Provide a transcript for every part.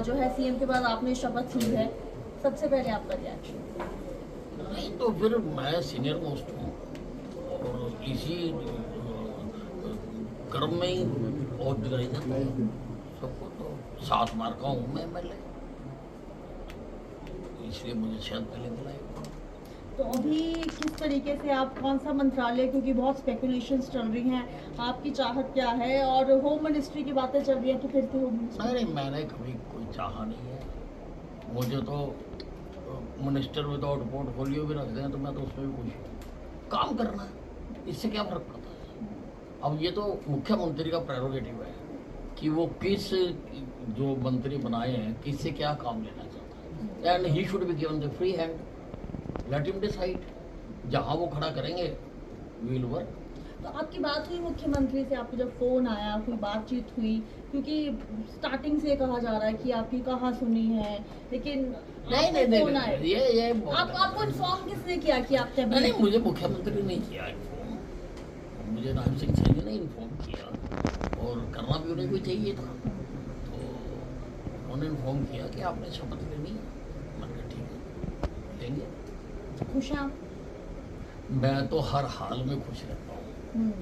जो है सीएम के बाद आपने शपथ ली है, सबसे पहले आपका रिएक्शन? नहीं तो फिर मैं सीनियर मोस्ट हूँ और इसी क्रम में ही वोट दिलाई जाता है सबको। तो 7 बार का हूँ मैं MLA, इसलिए मुझे शायद पहले दिलाई। तो अभी किस तरीके से आप कौन सा मंत्रालय, क्योंकि बहुत स्पेकुलेशंस चल रही हैं, आपकी चाहत क्या है? और होम मिनिस्ट्री की बातें चल रही हैं कि फिर से होम मिनिस्ट्री? नहीं, मैंने कभी कोई चाहा नहीं है। मुझे तो मिनिस्टर विदाउट पोर्टफोलियो भी रख दें तो मैं तो उसमें भी खुश हूँ। काम करना है, इससे क्या फर्क पड़ता है। अब ये तो मुख्यमंत्री का प्रेरोगेटिव है कि वो किस जो मंत्री बनाए हैं किससे क्या काम लेना चाहता है, and he should be given the free hand, let him decide. जहाँ वो खड़ा करेंगे विल वर्क। तो आपकी बात हुई मुख्यमंत्री से, आपको जब फोन आया, कोई बातचीत हुई? क्योंकि स्टार्टिंग से कहा जा रहा है कि आपकी कहाँ सुनी है, लेकिन नहीं, फोन आया। ये आपको इन्फॉर्म किसने किया कि आप कैबिनेट? नहीं, मुझे मुख्यमंत्री ने किया इन्फॉर्म, मुझे राम सिंह सैनी ने इन्फॉर्म किया और करना भी उन्हें कोई चाहिए था। तो उन्होंने इन्फॉर्म किया कि आपने शपथ लेनी है। मैंने कहा ठीक है, लेंगे। खुश हैं आप? मैं तो हर हाल में खुश रहता हूँ।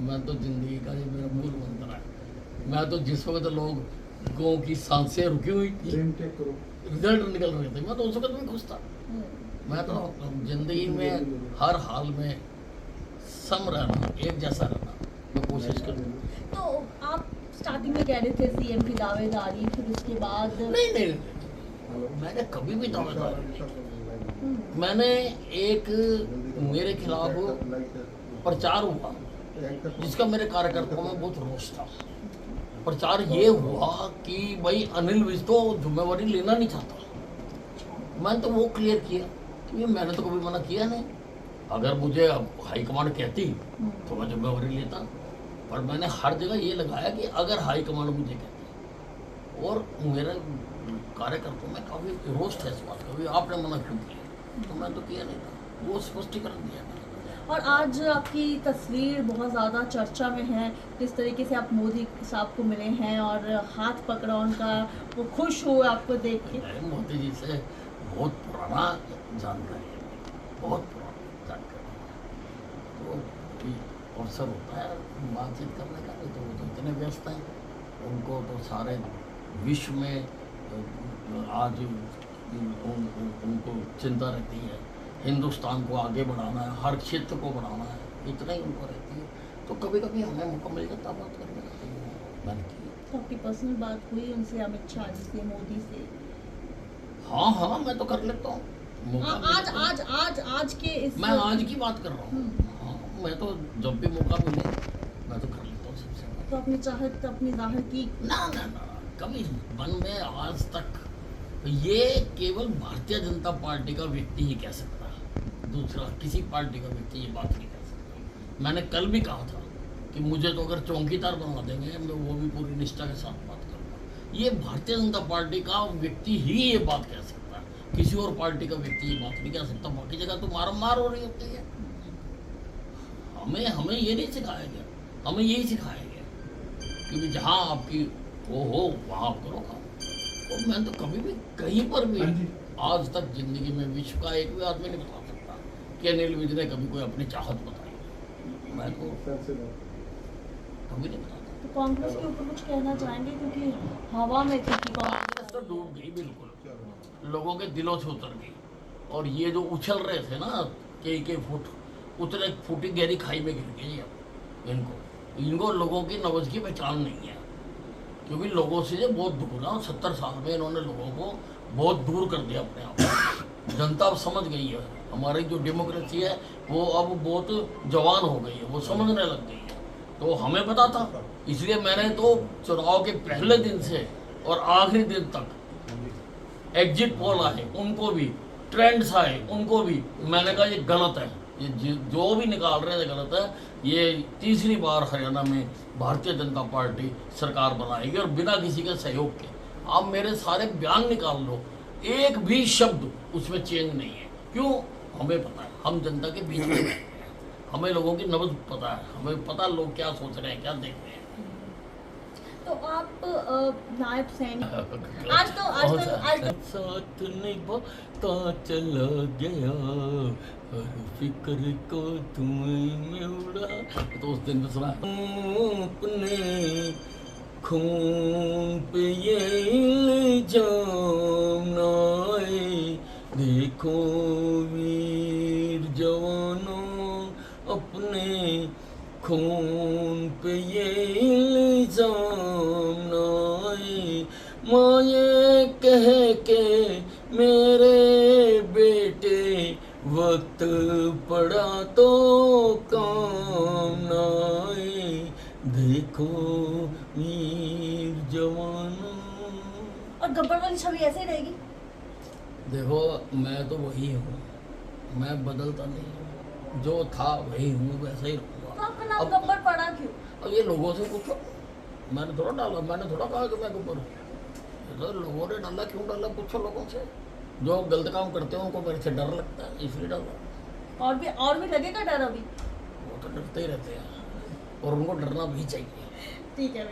मैं तो जिंदगी का ये मेरा मूल मंत्र है। मैं तो जिस वक्त लोगों की सांसें रुकी हुई थी, रिजल्ट निकल रहे थे, मैं तो उस वक्त भी खुश था। मैं तो जिंदगी में हर हाल में सम रहना, एक जैसा रहना मैं कोशिश करूँ। तो आप स्टार्टिंग में कह रहे थे सीएम की दावेदारी, फिर उसके बाद नहीं, मैंने कभी भी दावेदारी नहीं। मैंने एक मेरे खिलाफ प्रचार हुआ जिसका मेरे कार्यकर्ताओं में बहुत रोष था। प्रचार ये हुआ कि भाई अनिल विज तो जिम्मेवारी लेना नहीं चाहता। मैंने तो वो क्लियर किया कि मैंने तो कभी मना किया नहीं। अगर मुझे हाईकमांड कहती तो मैं जिम्मेवारी लेता, पर मैंने हर जगह ये लगाया कि अगर हाईकमांड मुझे कहती। और मेरे कार्यकर्ताओं में काफ़ी रोष है इस बात का, भी आपने मना क्यों किया? तो मैं तो किया नहीं था, वो स्पष्टीकरण दिया मैंने। और आज आपकी तस्वीर बहुत ज़्यादा चर्चा में है, जिस तरीके से आप मोदी साहब को मिले हैं और हाथ पकड़ा उनका, वो खुश हुए आपको देख के। मोदी जी से बहुत पुराना जानकारी है, बहुत पुरानी जानकारी है। तो कोई अवसर होता है बातचीत करने का, नहीं तो वो तो इतने व्यस्त हैं, उनको तो सारे विश्व में आज उनको चिंता रहती है, हिंदुस्तान को आगे बढ़ाना है, हर क्षेत्र को बढ़ाना है, इतना ही उनको रहती है। तो कभी कभी हमें मौका मिल जाता है बात करने का, तो मैंने की। तो आपकी पर्सनल बात हुई उनसे, अमित शाह जी से, मोदी से? हाँ, मैं तो कर लेता हूँ। आज के इस मैं आज की बात कर रहा हूँ। हाँ, मैं तो जब भी मौका मिले मैं तो कर लेता हूँ सबसे। तो अपनी चाहत अपनी जाहिर की? ना, कभी मन में आज तक ये केवल भारतीय जनता पार्टी का व्यक्ति ही कह सकता है, दूसरा किसी पार्टी का व्यक्ति ये बात नहीं कह सकता। मैंने कल भी कहा था कि मुझे तो अगर चौकीदार बनवा देंगे मैं वो भी पूरी निष्ठा के साथ बात करूँगा। ये भारतीय जनता पार्टी का व्यक्ति ही ये बात कह सकता है, किसी और पार्टी का व्यक्ति ये बात नहीं कह सकता। बाकी जगह तो मार हो रही होती है। हमें ये नहीं सिखाया गया, हमें यही सिखाया गया कि जहाँ आपकी वो हो वहाँ आप करो काम। और मैं तो कभी भी कहीं पर भी आज तक जिंदगी में विश्व का एक भी आदमी नहीं बता सकता कि अनिल विज ने कभी कोई अपनी चाहत बताई। मैं तो कभी नहीं बताता। तो कांग्रेस के ऊपर कुछ कहना चाहेंगे, क्योंकि हवा में थी कि कांग्रेस तो डूब गई, बिल्कुल लोगों के दिलों से उतर गई। और ये जो उछल रहे थे ना के फुट, उतने फुटी गहरी खाई में गिर गई। अब इनको लोगों की नब्ज की पहचान नहीं है, क्योंकि लोगों से ये बहुत दूर है। 70 साल में इन्होंने लोगों को बहुत दूर कर दिया अपने आप। जनता अब समझ गई है, हमारी जो डेमोक्रेसी है वो अब बहुत जवान हो गई है, वो समझने लग गई है। तो हमें पता था, इसलिए मैंने तो चुनाव के पहले दिन से और आखिरी दिन तक एग्जिट पोल आए उनको भी, ट्रेंड्स आए उनको भी, मैंने कहा ये गलत है, ये जो भी निकाल रहे हैं गलत है। ये तीसरी बार हरियाणा में भारतीय जनता पार्टी सरकार बनाएगी और बिना किसी के सहयोग के। आप मेरे सारे बयान निकाल लो, एक भी शब्द उसमें चेंज नहीं है। क्यों? हमें पता है, हम जनता के बीच में रहते हैं, हमें लोगों की नब्ज पता है, हमें पता लोग क्या सोच रहे हैं, क्या देख रहे हैं। तो आप नायब सैनिक आज तो साथ निभाता चला गया, हर फिक्र को तुम्हें में उड़ा। तो उस दिन पे सुना अपने खून पे ये इल्जाम ना आए, देखो वीर जवानों अपने खून पे ये इल्जाम ना आए, माँ ये कह के मेरे बेटे वक्त पड़ा तो काम ना आए, देखो वीर जवानों। और गब्बर वाली छवि ऐसे ही रहेगी? देखो मैं तो वही हूँ, मैं बदलता नहीं हूँ, जो था वही हूँ, वैसा ही रहूँगा। तो आपका नाम गब्बर पड़ा क्यों? अब ये लोगों से पूछो, मैंने थोड़ा डाला, मैंने थोड़ा कहा कि मैं गब्बर हूँ। ये तो लोगों ने डाला, क्यों डाला पूछो लोगों से। जो गलत काम करते हैं उनको मेरे से डर लगता है, इसलिए डाला। और भी लगेगा डर अभी? वो तो डरते ही रहते हैं और उनको डरना भी चाहिए। ठीक है।